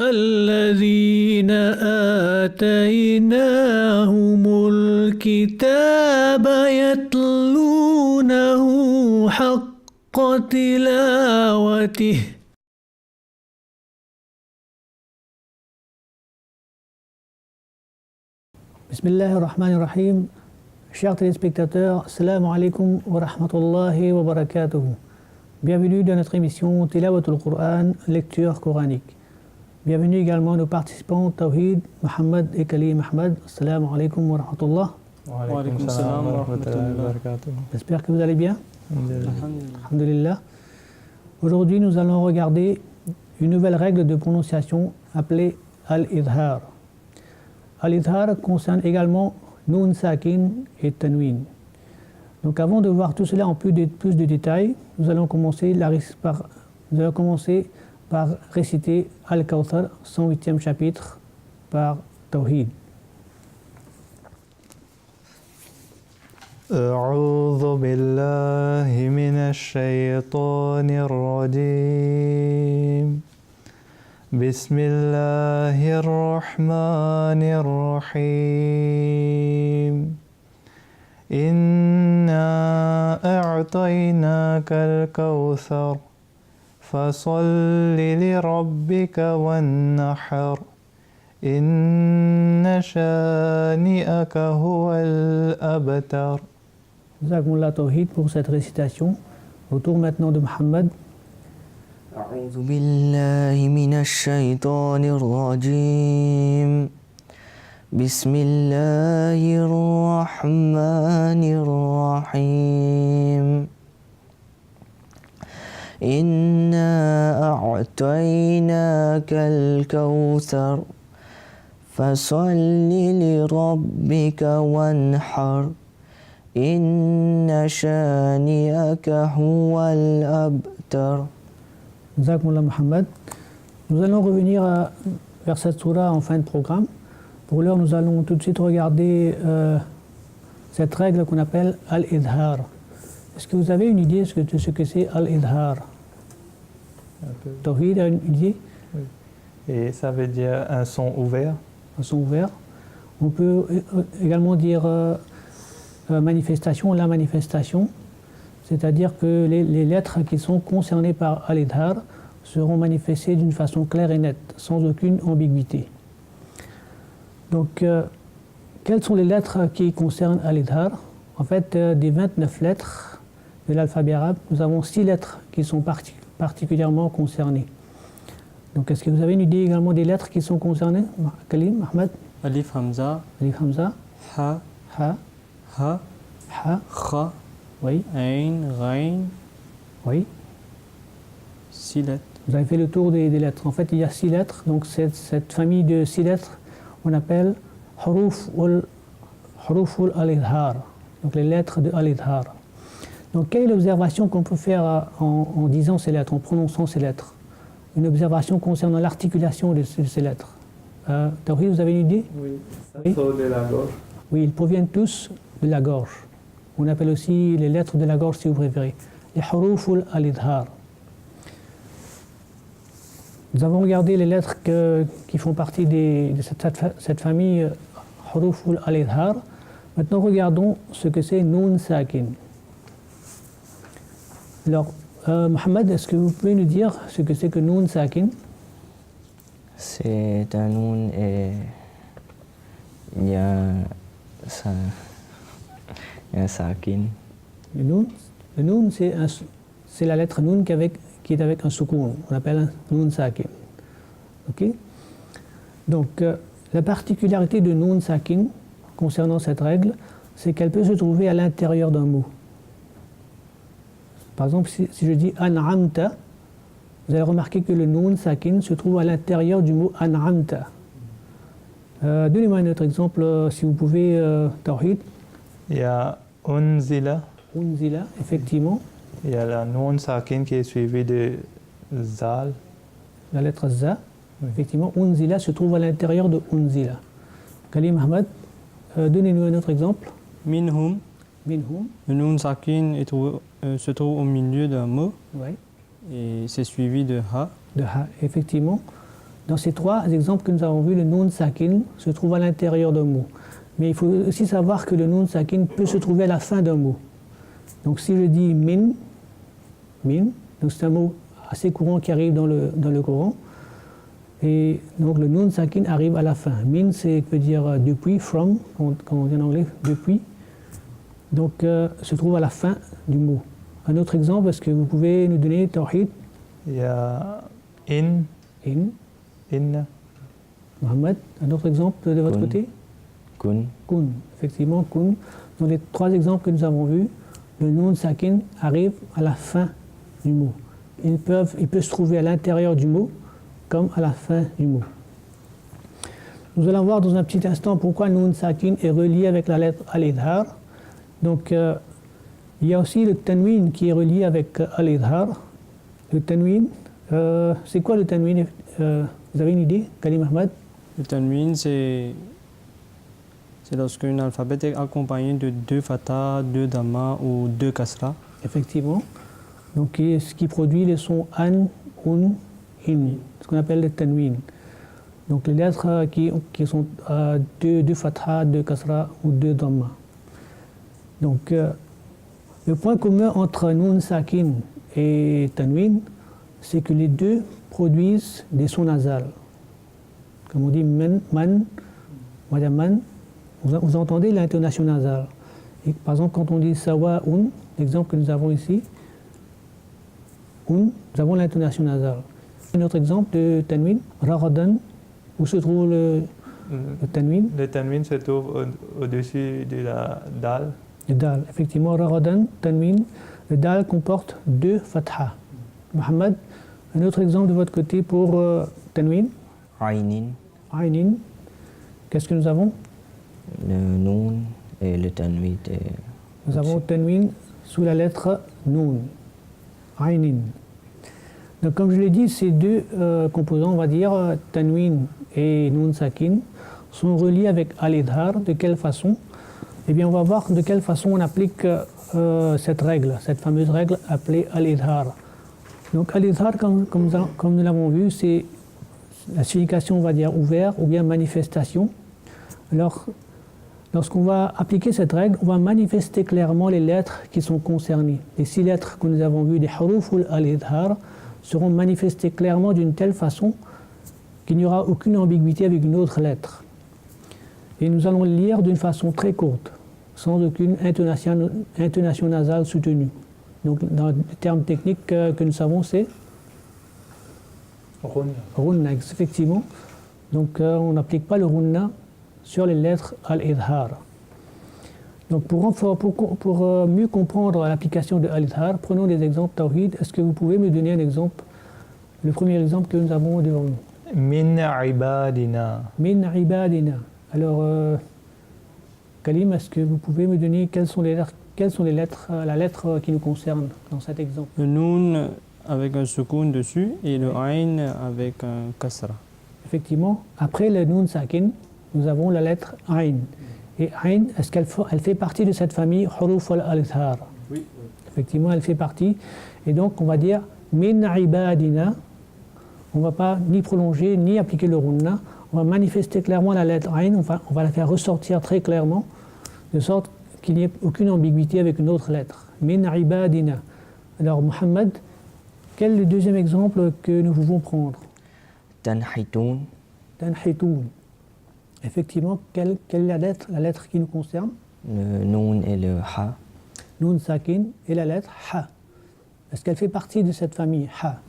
الذين آتيناهم الكتاب يتلونه حق تلاوته Bismillahirrahmanirrahim. Chers téléspectateurs, Assalamu alaikum wa rahmatullahi wa barakatuh. Bienvenue dans notre émission Tilawatul Qur'an, lecture coranique. Bienvenue également nos participants Tawhid, Mohamed et Khalil Ahmed. Assalamu alaikum wa rahmatullah. Wa alaikum salam wa rahmatullahi wa barakatuh. J'espère que vous allez bien. Alhamdulillah. Aujourd'hui, nous allons regarder une nouvelle règle de prononciation appelée Al-Idhar. Al-Idhar concerne également Nun Sakin et Tanwin. Donc avant de voir tout cela en plus de détails, nous allons commencer par réciter Al-Kawthar, 108e chapitre, par Tawhid. أعوذ بالله من الشيطان الرجيم بسم الله الرحمن الرحيم إنا أعطيناك الكوثر فصل لربك وانحر إن شانئك هو الأبتر. Jazakumullah Tawhid pour cette récitation. Au tour maintenant de Mohamed. أعوذ بالله من الشيطان الرجيم بسم الله الرحمن الرحيم إنا أعطيناك الكوثر فصل لربك وانحر إن شانئك هو الأبتر. Jazakumullah Mohamed. Nous allons revenir vers cette surah en fin de programme. Pour l'heure, nous allons tout de suite regarder cette règle qu'on appelle Al-Idhar. Est-ce que vous avez une idée de ce que c'est Al-Idhar? Tawhid a une idée? Oui. Et ça veut dire un son ouvert. Un son ouvert. On peut également dire manifestation, la manifestation. C'est-à-dire que les lettres qui sont concernées par Al-Idhar seront manifestées d'une façon claire et nette, sans aucune ambiguïté. Donc, quelles sont les lettres qui concernent Al-Idhar? En fait, des 29 lettres de l'alphabet arabe, nous avons 6 lettres qui sont particulièrement concernées. Donc, est-ce que vous avez une idée également des lettres qui sont concernées? Kalim, Ahmed? Alif Hamza, Alif Hamza, Ha, Ha, Ha, Ha, Kha, oui, Ain, Ghain, oui. 6 lettres. Vous avez fait le tour des lettres. En fait, il y a 6 lettres. Donc, cette famille de 6 lettres, on appelle Huruf al-Idhar. Donc, les lettres de al-Idhar. Donc, quelle est l'observation qu'on peut faire en disant ces lettres, en prononçant ces lettres? Une observation concernant l'articulation de ces lettres. Tawhid, vous avez une idée? Oui, Oui. sort de la gorge. Oui, ils proviennent tous de la gorge. On appelle aussi les lettres de la gorge, si vous préférez. Les Huruf al-Idhar. Nous avons regardé les lettres qui font partie de cette famille Huruf al-Idhar. Maintenant, regardons ce que c'est Nun Sakin. Alors, Mohamed, est-ce que vous pouvez nous dire ce que c'est que Nun Sakin? C'est un noun et il y a un sakin. Le Nun, c'est la lettre Nun qui est avec un soukoun. On appelle un Nun Sakin. Ok? Donc, la particularité de Nun Sakin concernant cette règle, c'est qu'elle peut se trouver à l'intérieur d'un mot. Par exemple, si je dis An'amta, vous allez remarquer que le Nun Sakin se trouve à l'intérieur du mot An'amta. Donnez-moi un autre exemple, si vous pouvez, Tawhid. Il y a Unzila. Unzila, effectivement. Il y a la Nun Sakin qui est suivie de Zal. La lettre Za, effectivement. Unzila se trouve à l'intérieur de Unzila. Khalil Ahmed, donnez-nous un autre exemple. Minhum, Minhum. le Nun Sakin se trouve au milieu d'un mot Oui. et c'est suivi de Ha. De Ha, effectivement. Dans ces trois exemples que nous avons vus, le nun sakin se trouve à l'intérieur d'un mot. Mais il faut aussi savoir que le nun sakin peut se trouver à la fin d'un mot. Donc si je dis min, donc c'est un mot assez courant qui arrive dans le Coran. Et donc le nun sakin arrive à la fin. Min, c'est veut dire depuis, from, quand on dit en anglais, depuis. Donc se trouve à la fin du mot. Un autre exemple, est-ce que vous pouvez nous donner tawhid? Il y a in, In. Mohamed, un autre exemple de votre Kun. côté? Kun. Kun, effectivement, kun. Dans les trois exemples que nous avons vus, le nun sakin arrive à la fin du mot. Il peut se trouver à l'intérieur du mot comme à la fin du mot. Nous allons voir dans un petit instant pourquoi le nun sakin est relié avec la lettre al-idhar. Donc, il y a aussi le tanwin qui est relié avec al-idhar. Le tanwin, c'est quoi le tanwin? Vous avez une idée, Kalim Ahmad? Le tanwin, c'est lorsqu'un alphabet est accompagné de 2 fatha, 2 dhamma ou 2 kasra. Effectivement. Donc, ce qui produit les sons an, un, in, ce qu'on appelle le tanwin. Donc, les lettres qui sont 2 fatha, 2 kasra ou 2 dhamma. Donc, le point commun entre nun sakin et tanwin, c'est que les deux produisent des sons nasales. Comme on dit man, man, vous entendez l'intonation nasale. Et par exemple, quand on dit sawa'un, l'exemple que nous avons ici, nous avons l'intonation nasale. Un autre exemple de tanwin, ragadan, où se trouve le tanwin? Le tanwin se trouve au-dessus de la dal. Le dal, effectivement, ragadan, tanwin, le dal comporte 2 fatha. Mohamed, un autre exemple de votre côté pour tanwin? Ainin. Ainin. Qu'est-ce que nous avons? Le nun et le tanwin. Nous avons tanwin sous la lettre nun. Ainin. Donc, comme je l'ai dit, ces deux composants, on va dire, tanwin et nun sakin, sont reliés avec al-idhar. De quelle façon? Eh bien, on va voir de quelle façon on applique cette règle, cette fameuse règle appelée al-idhar. Donc, al-idhar, comme nous l'avons vu, c'est la signification, on va dire, ouvert ou bien manifestation. Alors, lorsqu'on va appliquer cette règle, on va manifester clairement les lettres qui sont concernées. Les 6 lettres que nous avons vues des huruf al-idhar seront manifestées clairement d'une telle façon qu'il n'y aura aucune ambiguïté avec une autre lettre. Et nous allons le lire d'une façon très courte, sans aucune intonation nasale soutenue. Donc, dans le terme technique que nous savons, c'est runna, effectivement. Donc, on n'applique pas le runna sur les lettres al-idhar. Donc, pour mieux comprendre l'application de al-idhar, prenons des exemples tawhid. Est-ce que vous pouvez me donner un exemple? Le premier exemple que nous avons devant nous. Min ibadina. Min ibadina. Alors, Kalim, est-ce que vous pouvez me donner quelles sont les lettres, la lettre qui nous concerne dans cet exemple? Le nun avec un soukoun dessus et le ain avec un kasra. Effectivement, après le nun sakin, nous avons la lettre ain. Et ain, est-ce qu'elle fait partie de cette famille huruf al-idhar? Oui. Effectivement, elle fait partie. Et donc, on va dire min ibadina. On ne va pas ni prolonger ni appliquer le runna. On va manifester clairement la lettre ain. On va la faire ressortir très clairement, de sorte qu'il n'y ait aucune ambiguïté avec une autre lettre. Min ibadina. Alors, Mohamed, quel est le deuxième exemple que nous pouvons prendre? Tanhitun. Tanhitun. Effectivement, quelle est la lettre qui nous concerne? Le nun et le ha. Nun sakin et la lettre ha. Est-ce qu'elle fait partie de cette famille ha?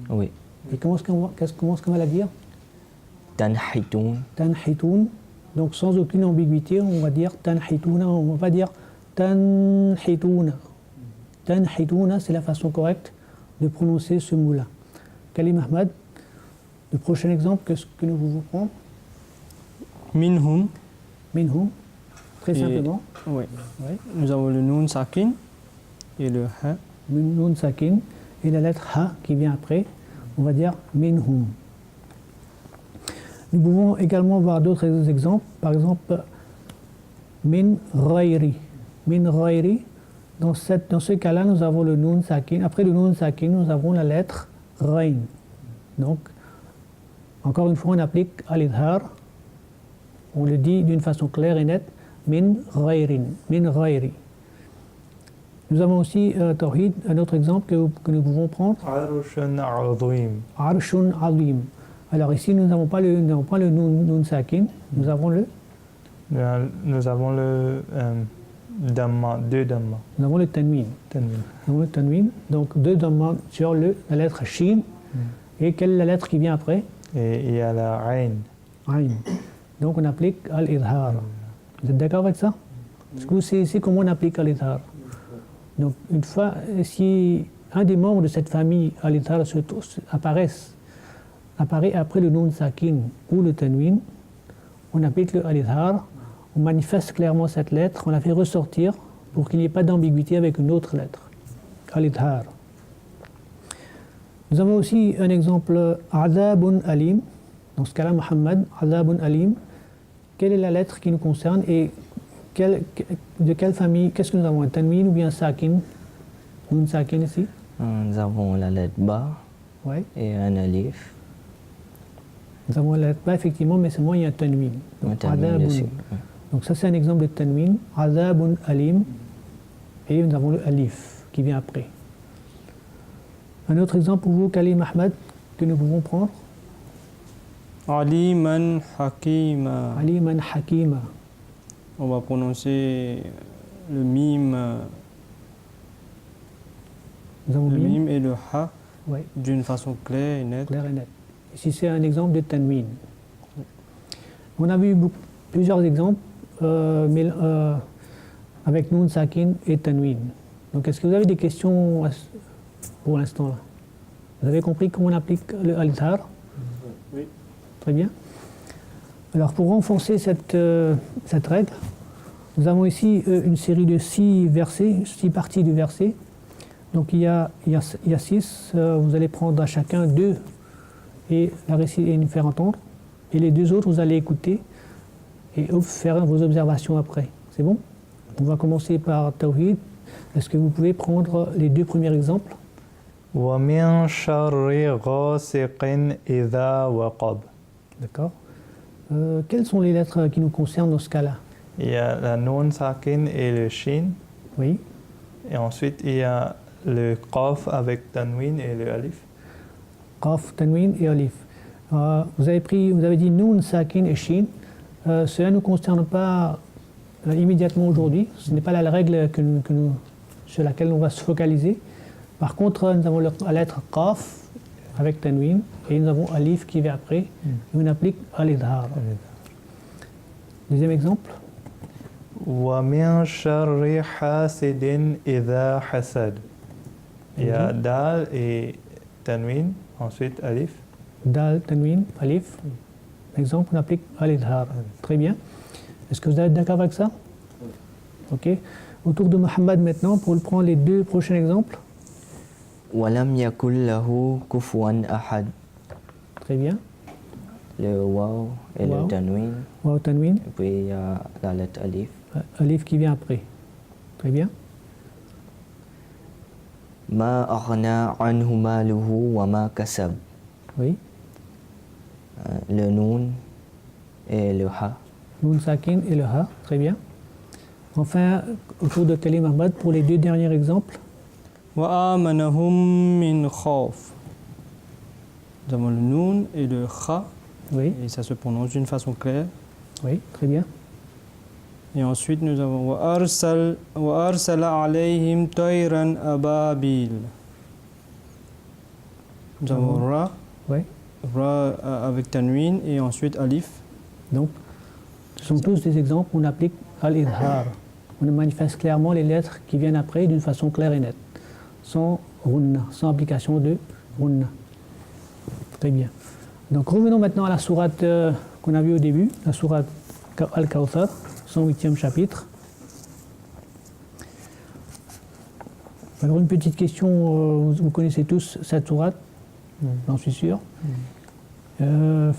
Oui. Et comment est-ce qu'on va la dire? Tanhitun. Tanhitun. Donc sans aucune ambiguïté, on va dire tanhituna. On va pas dire tanhituna. Tanhituna, c'est la façon correcte de prononcer ce mot-là. Kalim Ahmad, le prochain exemple que nous vous prendre? Minhum. Minhum, très Et- simplement. Oui. Ouais. Nous avons le nun sakin et le ha. Nun sakin et la lettre ha qui vient après, on va dire minhum. Nous pouvons également voir d'autres exemples, par exemple min ghayri. Min ghayri, dans ce cas-là, nous avons le nun sakin. Après le nun sakin, nous avons la lettre ghayn. Donc, Encore une fois, on applique al-idhar. On le dit d'une façon claire et nette. Min ghayrin, min ghayri. Nous avons aussi Tawhid, un autre exemple que nous pouvons prendre. Arushun azim. Arshun azim. Alors ici, nous n'avons pas le nun sakin, nous avons le Nous avons le Dhamma, deux Dhamma. Nous avons le tanwin. Tanwin. Nous avons le tanwin. Donc deux dhamma sur la lettre shin. Et quelle est la lettre qui vient après? Et il y a la Ain. Ain. Donc on applique al-idhar. Vous êtes d'accord avec ça? Parce que vous savez ici comment on applique al-idhar. Donc une fois, si un des membres de cette famille al-idhar apparaît après le nun sakin ou le tanwin, on applique le al-idhar, on manifeste clairement cette lettre, on la fait ressortir pour qu'il n'y ait pas d'ambiguïté avec une autre lettre. Al-idhar. Nous avons aussi un exemple, Adabun Alim. Dans ce cas-là, Muhammad, Adabun Alim. Quelle est la lettre qui nous concerne et de quelle famille? Qu'est-ce que nous avons? Un tanwin ou bien un sakin? Un sakin ici? Nous avons la lettre Ba Oui. et un alif. Nous avons la lettre Ba, effectivement, mais seulement il y a un tanwin. Un tanwin dessus. Donc ça, c'est un exemple de tanwin. Adabun Alim. Et nous avons le alif qui vient après. Un autre exemple pour vous, Kalim Ahmad, que nous pouvons prendre. Aliman Hakima. Aliman Hakima. On va prononcer le mime, Nous avons le mim. mime et le ha Oui, d'une façon claire et nette. clair et net. Ici, c'est un exemple de tanwin. On a vu plusieurs exemples avec nun sakin et tanwin. Donc, est-ce que vous avez des questions pour l'instant là? Vous avez compris comment on applique le al-idhar? Oui. Très bien. Alors, pour renforcer cette règle, nous avons ici une série de 6 versets, 6 parties du verset. Donc, il y a 6. Vous allez prendre à chacun 2 et la réciter et nous faire entendre. Et les 2 autres, vous allez écouter et faire vos observations après. C'est bon? On va commencer par Tawhid. Est-ce que vous pouvez prendre les 2 premiers exemples? وَمِن شَرِّ غَاسِقٍ إِذَا وَقَبَ. D'accord. Quelles sont les lettres qui nous concernent dans ce cas-là? Il y a la Nun Sakin et le Shin. Oui. Et ensuite, il y a le Qaf avec Tanwin et le Alif. Qaf, Tanwin et Alif. Vous avez dit Nun, Sakin et Shin. Cela ne nous concerne pas immédiatement aujourd'hui. Ce n'est pas la règle sur laquelle on va se focaliser. Par contre, nous avons la lettre Qaf avec Tanwin et nous avons Alif qui vient après. Et on applique al-idhar. Deuxième exemple. وَمِن شَرِّ حَاسِدٍ إِذَا حَسَدَ. Il y a Dal et Tanwin, ensuite Alif. Dal, Tanwin, Alif. Exemple, on applique al-idhar. Très bien. Est-ce que vous êtes d'accord avec ça? Ok. Autour de Muhammad maintenant, pour prendre les 2 prochains exemples. Walam yakul lahu kufuwan ahad. Très bien. Le waw et Waw. le tanwin. Waw, Tanwin. Et puis il y a la lettre alif. Alif qui vient après. Très bien. Ma aghna anhu maluhu wa ma kasab. Oui. Le nun et le ha. Nun Sakin et le Ha. Très bien. Enfin, autour de Kalim Ahmad, pour les 2 derniers exemples. وَآمَنَهُمْ مِنْ خَوْفٍ. Nous avons le nun et le kha, Oui. et ça se prononce d'une façon claire. Oui. Très bien. Et ensuite, nous avons وَأَرْسَلَ عَلَيْهِمْ طَيْرًا أَبَابِيلَ. Nous avons ra, Oui. avec tanwin et ensuite alif. Donc, ce sont tous des exemples où on applique al-idhar. On manifeste clairement les lettres qui viennent après d'une façon claire et nette, sans runna, sans application de runna. Très bien. Donc, revenons maintenant à la sourate qu'on a vue au début, la sourate Al-Kawthar, 108e chapitre. Alors, une petite question, vous connaissez tous cette sourate, j'en suis sûr. Je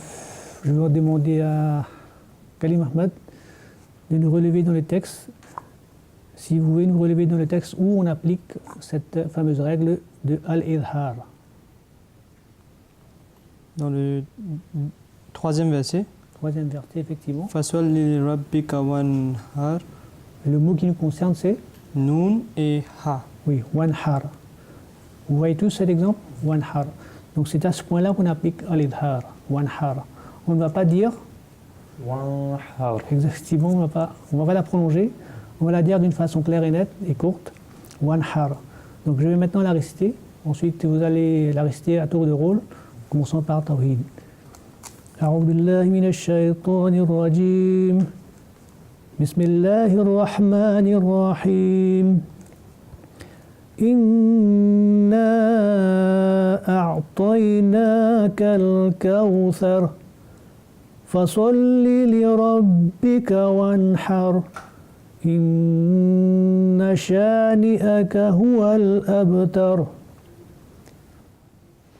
vais demander à Kalim Ahmad de nous relever dans le texte, si vous pouvez nous relever dans le texte où on applique cette fameuse règle de al-idhar. dans le troisième verset. Troisième verset, effectivement. Faswalli rabbika wanhar, Le mot qui nous concerne, c'est Nun et Ha. oui, wanhar. Vous voyez tous cet exemple? Wanhar. Donc c'est à ce point-là qu'on applique al-idhar. Wanhar. On ne va pas dire, Wanhar. effectivement, on va pas la prolonger. On va la dire d'une façon claire et nette et courte. Wanhar. Donc je vais maintenant la réciter. Ensuite, vous allez la réciter à tour de rôle, commençant par Tawhid. أعوذ بالله من الشيطان الرجيم بسم الله الرحمن الرحيم إنا أعطيناك الكوثر فصل لربك وانحر إن شانئك هو الأبتر.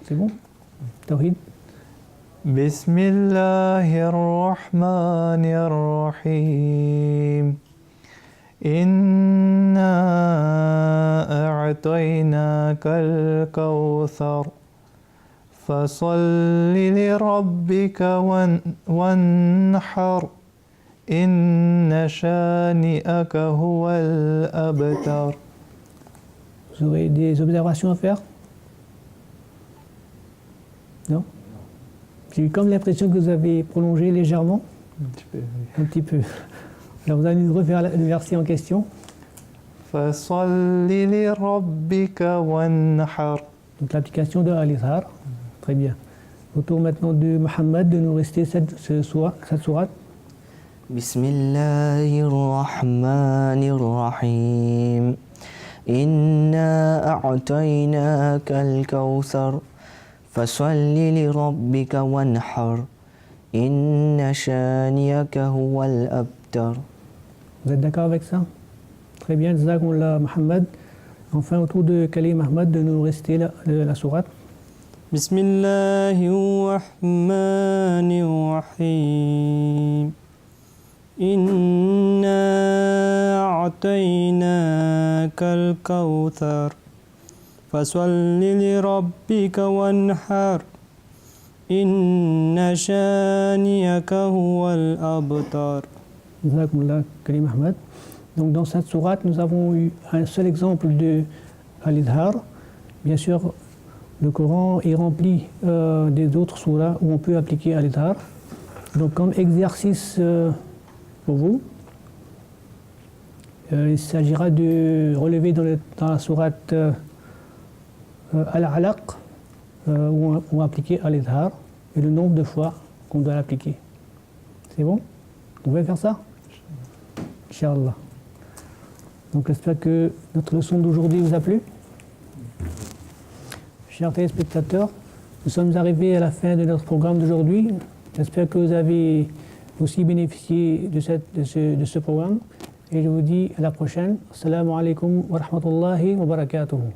C'est bon? Tawhid. بسم الله الرحمن الرحيم إنا أعطيناك الكوثر فصل لربك وانحر إن شانئك هو الأبتر. Vous aurez des observations à faire? Non? J'ai eu comme l'impression que vous avez prolongé légèrement, un petit peu. Alors vous allez nous refaire le verset en question. فصل لربك وانحر. Donc l'application de Al-Izhar. Très bien. Au tour maintenant de Mohammed de nous réciter cette sourate. بسم الله الرحمن الرحيم إنا أعطيناك الكوثر فصل لربك وانحر إن شانئك هو الأبتر. Vous êtes d'accord avec ça? Très bien, Jazakumullah Mohammed. Enfin, au tour de Khalil Ahmed de nous réciter la sourate. Bismillahirrahmanirrahim. Inna a'tainaka al-kawthar fasalli li rabbika wanhar inna shaniyaka huwal abtar. Jazakumullah Khalil Ahmed. Donc dans cette sourate, nous avons eu un seul exemple de Al-Izhar. Bien sûr, le Coran est rempli des autres sourates où on peut appliquer Al-Izhar. Donc comme exercice pour vous, il s'agira de relever dans la sourate Al-Alaq où on va appliquer Al-Izhar et le nombre de fois qu'on doit l'appliquer. C'est bon? Vous pouvez faire ça? Inch'Allah. Donc j'espère que notre leçon d'aujourd'hui vous a plu. Chers téléspectateurs, nous sommes arrivés à la fin de notre programme d'aujourd'hui. J'espère que vous avez aussi bénéficié de ce programme. Et je vous dis à la prochaine. Assalamu alaikum wa rahmatullahi wa barakatuhu.